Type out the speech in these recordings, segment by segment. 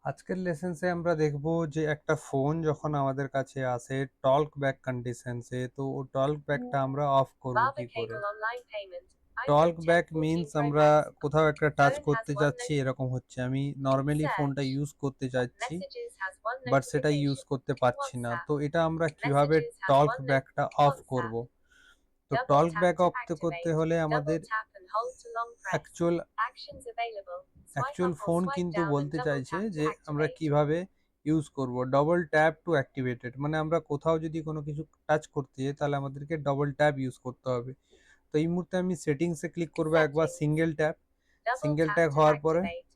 আজকের লেসেন্সে আমরা দেখব যে একটা ফোন যখন আমাদের কাছে আসে টল্ক ব্যাক কন্ডিশনসে, তো ও টল্ক ব্যাকটা আমরা অফ করব Barber কি করে। cable online payment. Talk iPhone back 10 14 means Pro আমরা Max. কোথাও একটা টাচ Phone has করতে one যাচ্ছি, এরকম হচ্ছে আমি in নর্মালি ফোনটা search. ইউজ করতে যাচ্ছি Messages has one বাট সেটা ইউজ notification. করতে পারছি না। WhatsApp. তো এটা আমরা কিভাবে Messages has টল্ক one ব্যাকটা অফ করব। WhatsApp. তো Double talk tap back to off করতে activate. হলে Double আমাদের tap and hold to long press. Actual Actions available. Swipe actual up or phone swipe কিন্তু down and বলতে double চাইছে tap to যে আমরা activate. কিভাবে ইউজ করব। ডবল ট্যাপ টু অ্যাক্টিভেটেড মানে আমরা কোথাও যদি কোনো কিছু টাচ করতে যাই তাহলে আমাদেরকে ডবল ট্যাপ ইউজ করতে হবে। তো এই মুহূর্তে আমি সেটিংসে ক্লিক করব একবার, Settings. Single tap. Double single tap tap to হওয়ার পরে activate.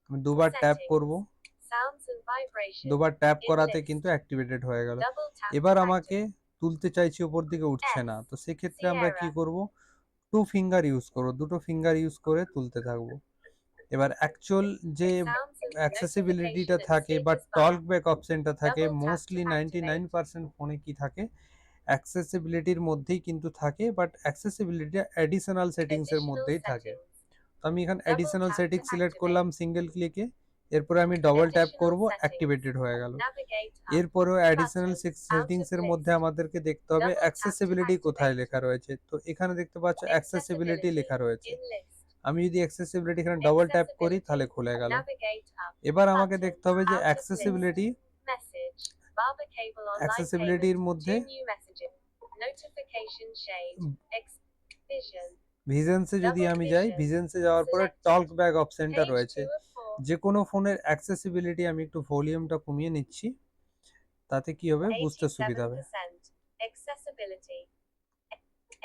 আমি দুবার ট্যাপ করব। Settings. Sounds and vibration. দুবার ট্যাপ In করাতে list. কিন্তু অ্যাক্টিভেটেড হয়ে গেল। Double tap to এবার আমাকে active. তুলতে চাইছি, উপর দিকে উঠছে S. না, তো সেক্ষেত্রে আমরা কি Sierra. করব, টু ফিঙ্গার ইউজ করব, দুটো ফিঙ্গার ইউজ করে তুলতে থাকবো। এবার অ্যাকচুয়াল যে Sounds and notification অ্যাক্সেসিবিলিটিটা and থাকে বা status bar. টল্ক ব্যাক অপশনটা থাকে, Double tap to mostly activate. 99% ফোনে কি থাকে, অ্যাক্সেসিবিলিটির মধ্যেই কিন্তু থাকে, বাট অ্যাক্সেসিবিলিটি অ্যাডিশনাল সেটিংসের Additional মধ্যেই থাকে। settings. তো আমি এখানে Double additional tap to settings select করলাম activate. সিঙ্গেল ক্লিকে। এরপরে আমি ডবল ট্যাপ Additional করব, settings. অ্যাক্টিভেটেড হয়ে গেল। Navigate up. এরপরেও অ্যাডিশনাল Button. Out of সেটিংসের মধ্যে list. আমাদেরকে দেখতে হবে Double tap to অ্যাক্সেসিবিলিটি কোথায় activate. লেখা রয়েছে। তো এখানে দেখতে পাচ্ছ অ্যাক্সেসিবিলিটি Accessibility. লেখা রয়েছে। In list. আমি যদি অ্যাক্সেসিবিলিটি এখানে ডবল ট্যাপ করি তাহলে Accessibility. খুলে গেল। Navigate up. এবার আমাকে Button. দেখতে হবে যে Out of list. Accessibility Message. Barber cable online payment. অ্যাক্সেসিবিলিটির মধ্যে 2 new messages. Notification shade. Vision. ভিজেন্সে যদি Double আমি যাই, vision. ভিজেন্সে যাওয়ার পরে Selected. টল্ক ব্যাক অপশনটা Page রয়েছে। 2 of 4. যে কোনো ফোনের অ্যাক্সেসিবিলিটি, আমি একটু ভলিউমটা কমিয়ে নিচ্ছি, তাতে কি হবে বুঝতে সুবিধা হবে। 87%. Accessibility.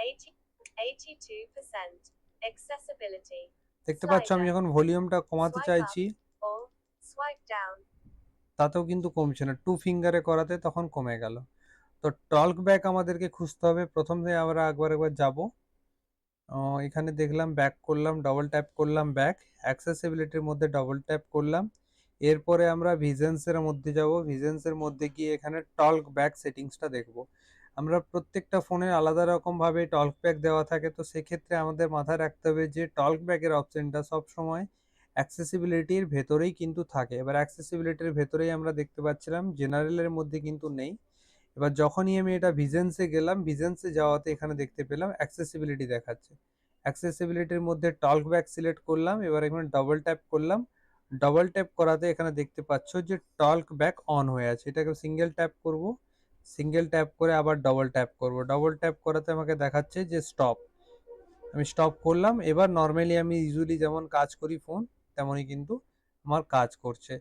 80, 82%. Accessibility. দেখতে পাচ্ছ আমি Slider. যখন ভলিউমটা কমাতে Swipe up চাইছি or swipe down. তাতেও কিন্তু কমছে না, টু ফিঙ্গারে করাতে তখন কমে গেল। তো টল্ক ব্যাক আমাদেরকে খুঁজতে হবে। প্রথমে আমরা একবার যাব, এখানে দেখলাম ব্যাক করলাম, ডবল ট্যাপ করলাম ব্যাক, অ্যাক্সেসিবিলিটির মধ্যে ডবল ট্যাপ করলাম। এরপরে আমরা ভিজেন্সের মধ্যে যাব, ভিজেন্সের মধ্যে গিয়ে এখানে টল্ক ব্যাক সেটিংসটা দেখব। আমরা প্রত্যেকটা ফোনে আলাদা রকমভাবে টল্ক ব্যাক দেওয়া থাকে, তো সেক্ষেত্রে আমাদের মাথায় রাখতে হবে যে টল্ক ব্যাকের অপশনটা সবসময় অ্যাক্সেসিবিলিটির ভেতরেই কিন্তু থাকে। এবার অ্যাক্সেসিবিলিটির ভেতরেই আমরা দেখতে পাচ্ছিলাম, জেনারেলের মধ্যে কিন্তু নেই। এবার যখনই আমি এটা ভিজেন্সে গেলাম, ভিজেন্সে যাওয়াতে এখানে দেখতে পেলাম অ্যাক্সেসিবিলিটি দেখাচ্ছে। অ্যাক্সেসিবিলিটির মধ্যে টল্ক ব্যাক সিলেক্ট করলাম, এবার এখানে ডবল ট্যাপ করলাম। ডবল ট্যাপ করাতে এখানে দেখতে পাচ্ছ যে টল্ক ব্যাক অন হয়ে আছে। এটাকে সিঙ্গেল ট্যাপ করব, সিঙ্গেল ট্যাপ করে আবার ডবল ট্যাপ করব। ডবল ট্যাপ করাতে আমাকে দেখাচ্ছে যে স্টপ। আমি স্টপ করলাম। এবার নর্মালি আমি ইউজুয়ালি যেমন কাজ করি ফোন, তেমনই কিন্তু আমার কাজ করছে।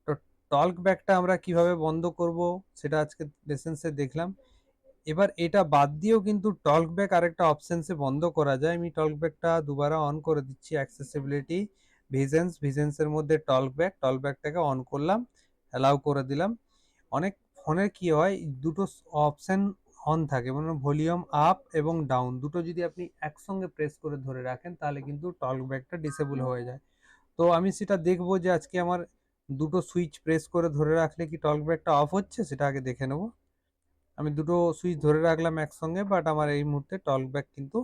তো টল্ক ব্যাকটা আমরা কিভাবে বন্ধ করব সেটা আজকে লেসেন্সে দেখলাম। এবার এটা বাদ দিয়েও কিন্তু টল্ক ব্যাক আরেকটা অপশনসে বন্ধ করা যায়। আমি টল্ক ব্যাকটা দুবারা অন করে দিচ্ছি, অ্যাক্সেসিবিলিটি, ভিজেন্সের মধ্যে টল্ক ব্যাকটাকে অন করলাম, অ্যালাউ করে দিলাম। অনেক ফোনের কি হয়, দুটো অপশন অন থাকে, মানে ভলিউম আপ এবং ডাউন দুটো যদি আপনি একসঙ্গে প্রেস করে ধরে রাখেন তাহলে কিন্তু টল্ক ব্যাকটা ডিসেবল হয়ে যায়। তো আমি সেটা দেখবো যে আজকে আমার দুটো সুইচ প্রেস করে ধরে রাখলে কি টল্ক ব্যাকটা অফ হচ্ছে, সেটা আগে দেখে নেব। আমি দুটো সুইচ ধরে রাখলাম একসঙ্গে, বাট আমার এই মুহূর্তে টল্ক ব্যাক কিন্তু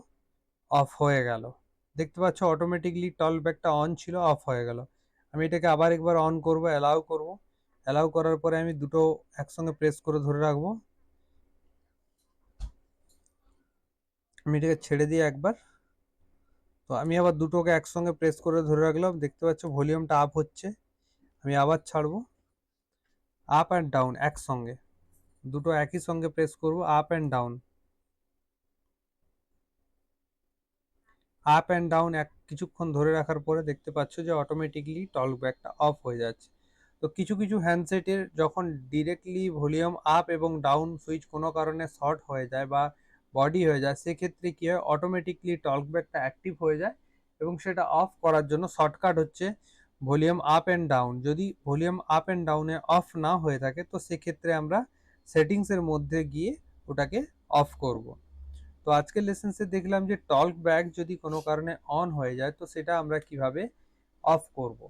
অফ হয়ে গেল। দেখতে পাচ্ছ অটোমেটিকলি টল্ক ব্যাকটা অন ছিল, অফ হয়ে গেল। আমি এটাকে আবার একবার অন করব, অ্যালাউ করব। অ্যালাউ করার পরে আমি দুটো একসঙ্গে প্রেস করে ধরে রাখবো। আমি এটাকে ছেড়ে দিয়ে একবার, তো আমি আবার দুটোকে একসঙ্গে প্রেস করে ধরে রাখলাম। দেখতে পাচ্ছ ভলিউমটা আপ হচ্ছে। আমি আবার ছাড়বো, আপ অ্যান্ড ডাউন একসঙ্গে, দুটো একই সঙ্গে প্রেস করব, up and down, up and down এক কিছুক্ষণ ধরে রাখার পরে দেখতে পাচ্ছ যে অটোমেটিকলি টল্ক ব্যাকটা অফ হয়ে যাচ্ছে। তো কিছু কিছু হ্যান্ডসেটের যখন ডিরেক্টলি ভলিউম আপ এবং ডাউন সুইচ কোনো কারণে শর্ট হয়ে যায় বা বডি হয়ে যায়, সেক্ষেত্রে কী হয়, অটোমেটিকলি টল্ক ব্যাকটা অ্যাক্টিভ হয়ে যায় এবং সেটা অফ করার জন্য শর্টকাট হচ্ছে ভলিউম আপ অ্যান্ড ডাউন। যদি ভলিউম আপ অ্যান্ড ডাউনে অফ না হয়ে থাকে তো সেক্ষেত্রে আমরা সেটিংসের মধ্যে গিয়ে ওটাকে অফ করব। তো আজকের লেসেন্সে দেখলাম যে টল্ক ব্যাক যদি কোনো কারণে অন হয়ে যায় তো সেটা আমরা কিভাবে অফ করব।